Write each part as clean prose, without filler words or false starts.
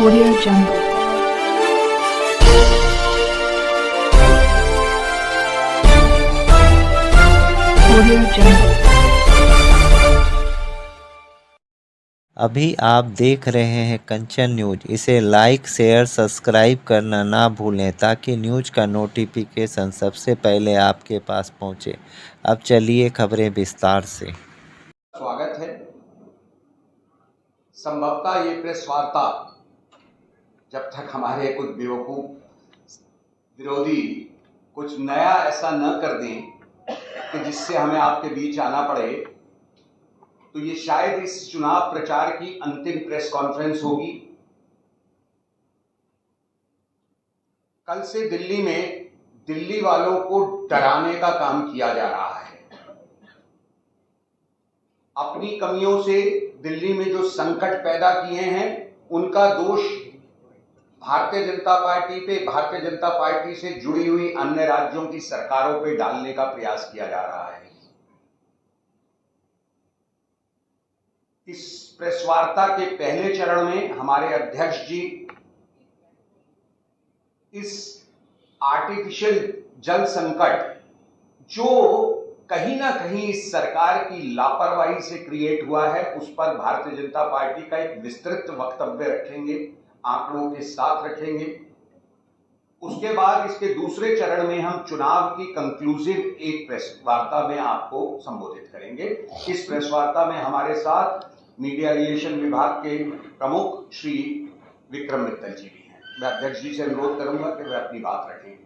Audio Jungle. Audio Jungle. अभी आप देख रहे हैं कंचन न्यूज। इसे लाइक शेयर सब्सक्राइब करना ना भूलें ताकि न्यूज का नोटिफिकेशन सबसे पहले आपके पास पहुंचे। अब चलिए खबरें विस्तार से। स्वागत है। संभवतः ये प्रेस वार्ता जब तक हमारे कुछ बेवकूफ विरोधी कुछ नया ऐसा न कर दें कि जिससे हमें आपके बीच आना पड़े, तो ये शायद इस चुनाव प्रचार की अंतिम प्रेस कॉन्फ्रेंस होगी। कल से दिल्ली में दिल्ली वालों को डराने का काम किया जा रहा है। अपनी कमियों से दिल्ली में जो संकट पैदा किए हैं उनका दोष भारतीय जनता पार्टी पे, भारतीय जनता पार्टी से जुड़ी हुई अन्य राज्यों की सरकारों पे डालने का प्रयास किया जा रहा है। इस प्रेस वार्ता के पहले चरण में हमारे अध्यक्ष जी इस आर्टिफिशियल जल संकट जो कहीं ना कहीं इस सरकार की लापरवाही से क्रिएट हुआ है, उस पर भारतीय जनता पार्टी का एक विस्तृत वक्तव्य रखेंगे, आंकड़ों के साथ रखेंगे। उसके बाद इसके दूसरे चरण में हम चुनाव की कंक्लूसिव एक प्रेस वार्ता में आपको संबोधित करेंगे। इस प्रेस वार्ता में हमारे साथ मीडिया रिलेशन विभाग के प्रमुख श्री विक्रम मित्तल जी भी हैं। मैं अध्यक्ष जी से अनुरोध करूंगा कि वे अपनी बात रखें।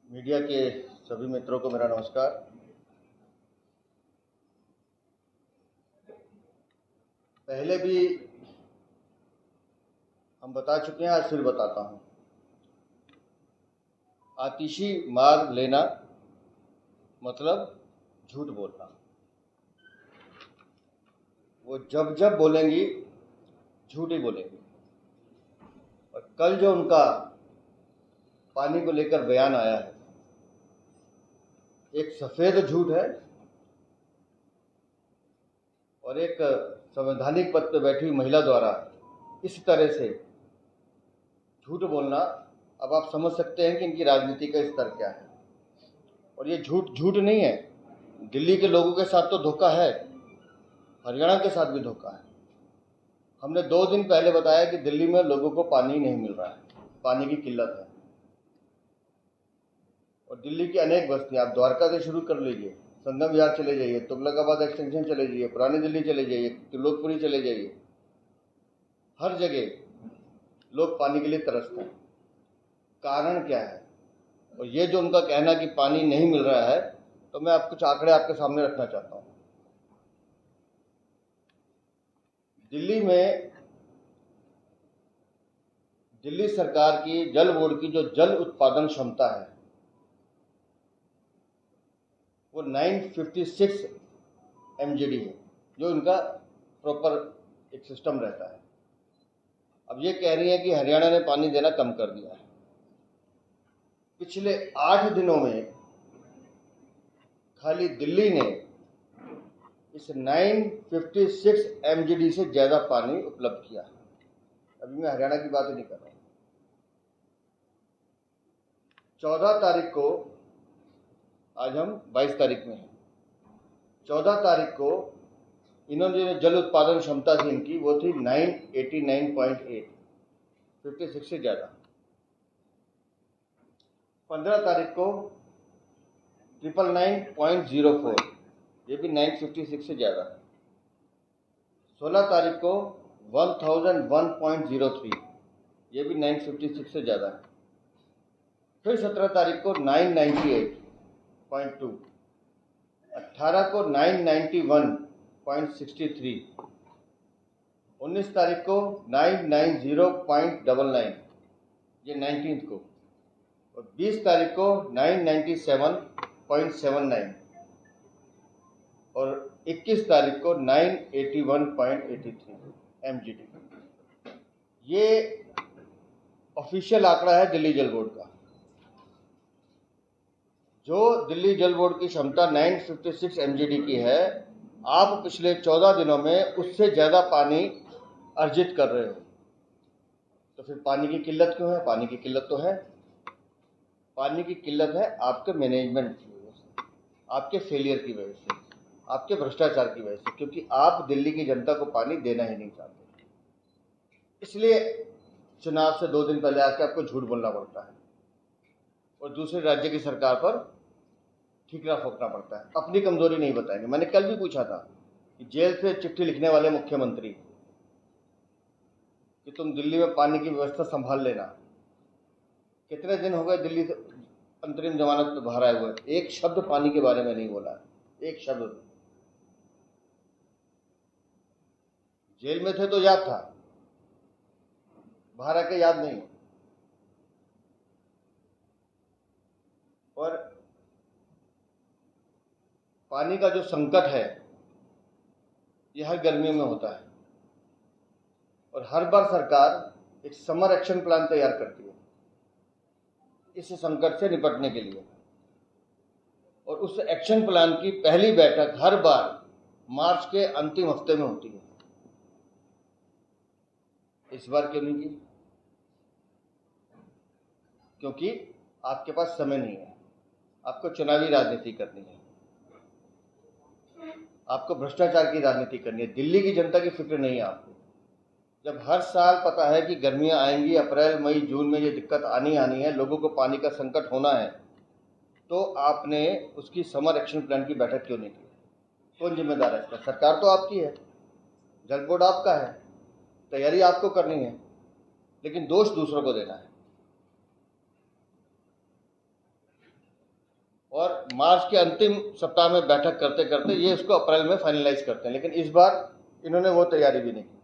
मीडिया के सभी मित्रों को मेरा नमस्कार। पहले भी हम बता चुके हैं, आज फिर बताता हूं। आतिशी मार लेना मतलब झूठ बोलना। वो जब जब बोलेंगी झूठ ही बोलेंगी। और कल जो उनका पानी को लेकर बयान आया है, एक सफेद झूठ है और एक संवैधानिक पद पर बैठी हुई महिला द्वारा इस तरह से झूठ बोलना, अब आप समझ सकते हैं कि इनकी राजनीति का स्तर क्या है। और ये झूठ झूठ नहीं है। दिल्ली के लोगों के साथ तो धोखा है, हरियाणा के साथ भी धोखा है। हमने 2 दिन पहले बताया कि दिल्ली में लोगों को पानी नहीं मिल रहा है, पानी की किल्लत है। और दिल्ली की अनेक बस्तियां, आप द्वारका से शुरू कर लीजिए, संगम विहार चले जाइए, तुगलकाबाद एक्सटेंशन चले जाइए, पुरानी दिल्ली चले जाइए, त्रिलोकपुरी चले जाइए, हर जगह लोग पानी के लिए तरसते हैं। कारण क्या है? और ये जो उनका कहना कि पानी नहीं मिल रहा है, तो मैं कुछ आंकड़े आपके सामने रखना चाहता हूँ। दिल्ली में दिल्ली सरकार की जल बोर्ड की जो जल उत्पादन क्षमता है वो 956 MGD है, जो इनका प्रॉपर एक सिस्टम रहता है। अब ये कह रही है कि हरियाणा ने पानी देना कम कर दिया है। पिछले 8 दिनों में खाली दिल्ली ने इस 956 MGD से ज़्यादा पानी उपलब्ध किया है। अभी मैं हरियाणा की बात ही नहीं कर रहा हूँ। 14 तारीख को, आज हम 22 तारीख में हैं, 14 तारीख को इन्होंने जो जल उत्पादन क्षमता थी इनकी, वो थी 989.8, 56 से ज़्यादा। 15 तारीख को 999.04, ये भी 956 से ज़्यादा। 16 तारीख को 1001.03, ये भी 956 से ज़्यादा है। फिर 17 तारीख को 998.2, 18 को 991.63, 19 तारीख को 990.99, ये 19th को, और 20 तारीख को 997.79 और 21 तारीख को 981.83 MGD। ये ऑफिशियल आंकड़ा है दिल्ली जल बोर्ड का। जो दिल्ली जल बोर्ड की क्षमता 956 MGD की है, आप पिछले 14 दिनों में उससे ज़्यादा पानी अर्जित कर रहे हो, तो फिर पानी की किल्लत क्यों है? पानी की किल्लत तो है, पानी की किल्लत है आपके मैनेजमेंट की वजह से, आपके फेलियर की वजह से, आपके भ्रष्टाचार की वजह से, क्योंकि आप दिल्ली की जनता को पानी देना ही नहीं चाहते। इसलिए चुनाव से 2 दिन पहले आके आपको झूठ बोलना पड़ता है और दूसरे राज्य की सरकार पर ठीकरा ठोकना पड़ता है, अपनी कमजोरी नहीं बताएंगे। मैंने कल भी पूछा था कि जेल से चिट्ठी लिखने वाले मुख्यमंत्री कि तुम दिल्ली में पानी की व्यवस्था संभाल लेना, कितने दिन हो गए दिल्ली से अंतरिम जमानत पे बाहर आए हुए, एक शब्द पानी के बारे में नहीं बोला है, एक शब्द। जेल में थे तो याद था, बाहर आके याद नहीं। और पानी का जो संकट है ये हर गर्मियों में होता है और हर बार सरकार एक समर एक्शन प्लान तैयार करती है इस संकट से निपटने के लिए, और उस एक्शन प्लान की पहली बैठक हर बार मार्च के अंतिम हफ्ते में होती है। इस बार क्यों नहीं की? क्योंकि आपके पास समय नहीं है, आपको चुनावी राजनीति करनी है, आपको भ्रष्टाचार की राजनीति करनी है, दिल्ली की जनता की फिक्र नहीं है आपको। जब हर साल पता है कि गर्मियां आएंगी, अप्रैल मई जून में ये दिक्कत आनी है, लोगों को पानी का संकट होना है, तो आपने उसकी समर एक्शन प्लान की बैठक क्यों नहीं की? कौन जिम्मेदार है इसका? सरकार तो आपकी है, जल बोर्ड आपका है, तैयारी आपको करनी है, लेकिन दोष दूसरों को देना है। और मार्च के अंतिम सप्ताह में बैठक करते करते ये इसको अप्रैल में फाइनलाइज करते हैं, लेकिन इस बार इन्होंने वो तैयारी भी नहीं की।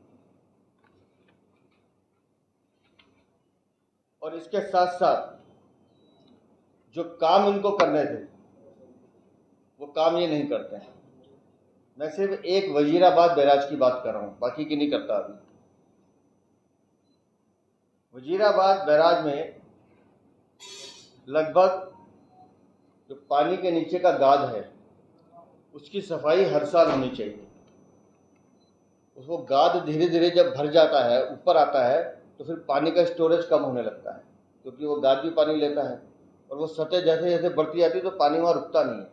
और इसके साथ साथ जो काम इनको करने थे वो काम ये नहीं करते हैं। मैं सिर्फ एक वजीराबाद बैराज की बात कर रहा हूँ, बाकी की नहीं करता। अभी वजीराबाद बैराज में लगभग जो पानी के नीचे का गाद है उसकी सफाई हर साल होनी चाहिए। उसको गाद धीरे धीरे जब भर जाता है, ऊपर आता है, तो फिर पानी का स्टोरेज कम होने लगता है, क्योंकि वो गाद भी पानी लेता है और वो सतह जैसे जैसे बढ़ती जाती है तो पानी वहाँ रुकता नहीं है।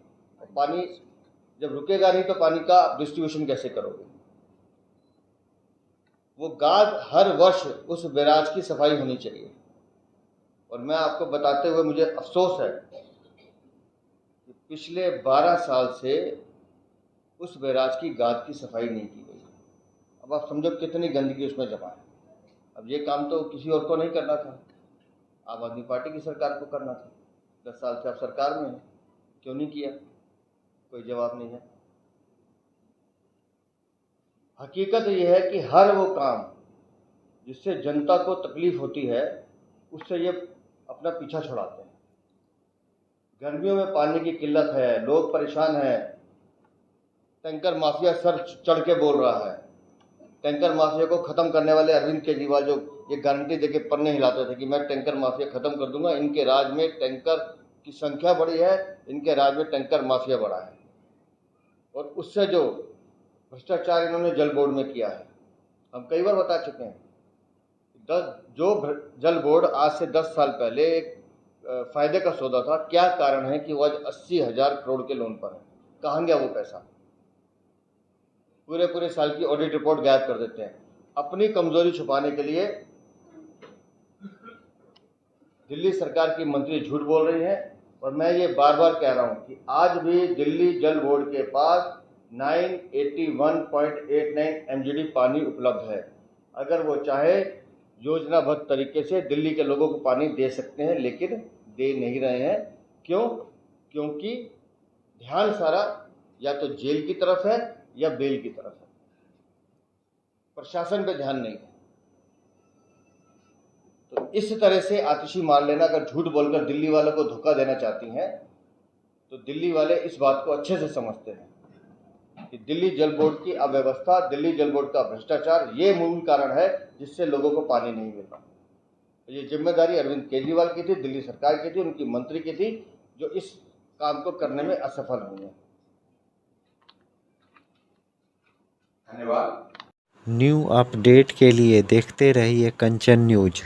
और पानी जब रुकेगा नहीं तो पानी का डिस्ट्रीब्यूशन कैसे करोगे? वो गाद हर वर्ष उस बैराज की सफाई होनी चाहिए। और मैं आपको बताते हुए मुझे अफसोस है कि पिछले 12 साल से उस बैराज की गाद की सफाई नहीं की गई। अब आप समझो कितनी गंदगी उसमें जमा है। अब ये काम तो किसी और को नहीं करना था, आम आदमी पार्टी की सरकार को करना था। 10 साल से आप सरकार में हैं, क्यों नहीं किया? कोई जवाब नहीं है। हकीकत यह है कि हर वो काम जिससे जनता को तकलीफ होती है उससे ये अपना पीछा छुड़ाते हैं। गर्मियों में पानी की किल्लत है, लोग परेशान हैं, टैंकर माफिया सर चढ़ के बोल रहा है। टैंकर माफिया को खत्म करने वाले अरविंद केजरीवाल जो ये गारंटी देके पन्ने हिलाते थे कि मैं टैंकर माफिया खत्म कर दूंगा, इनके राज में टैंकर की संख्या बढ़ी है, इनके राज में टैंकर माफिया बढ़ा है। और उससे जो भ्रष्टाचार इन्होंने जल बोर्ड में किया है, हम कई बार बता चुके हैं। जो जल बोर्ड आज से 10 साल पहले एक फायदे का सौदा था, क्या कारण है कि वो आज 80,000 करोड़ के लोन पर है? कहाँ गया वो पैसा? पूरे साल की ऑडिट रिपोर्ट गायब कर देते हैं। अपनी कमजोरी छुपाने के लिए दिल्ली सरकार की मंत्री झूठ बोल रही है। और मैं ये बार बार कह रहा हूं कि आज भी दिल्ली जल बोर्ड के पास 981.89 MGD पानी उपलब्ध है। अगर वो चाहे योजनाबद्ध तरीके से दिल्ली के लोगों को पानी दे सकते हैं, लेकिन दे नहीं रहे हैं। क्यों? क्योंकि ध्यान सारा या तो जेल की तरफ है या बेल की तरफ है, प्रशासन पे ध्यान नहीं है। तो इस तरह से आतिशी मार लेना, अगर झूठ बोलकर दिल्ली वालों को धोखा देना चाहती हैं तो दिल्ली वाले इस बात को अच्छे से समझते हैं कि दिल्ली जल बोर्ड की अव्यवस्था, दिल्ली जल बोर्ड का भ्रष्टाचार ये मूल कारण है जिससे लोगों को पानी नहीं मिल रहा। ये जिम्मेदारी अरविंद केजरीवाल की थी, दिल्ली सरकार की थी, उनकी मंत्री की थी, जो इस काम को करने में असफल हुई है। धन्यवाद। न्यू अपडेट के लिए देखते रहिए कंचन न्यूज।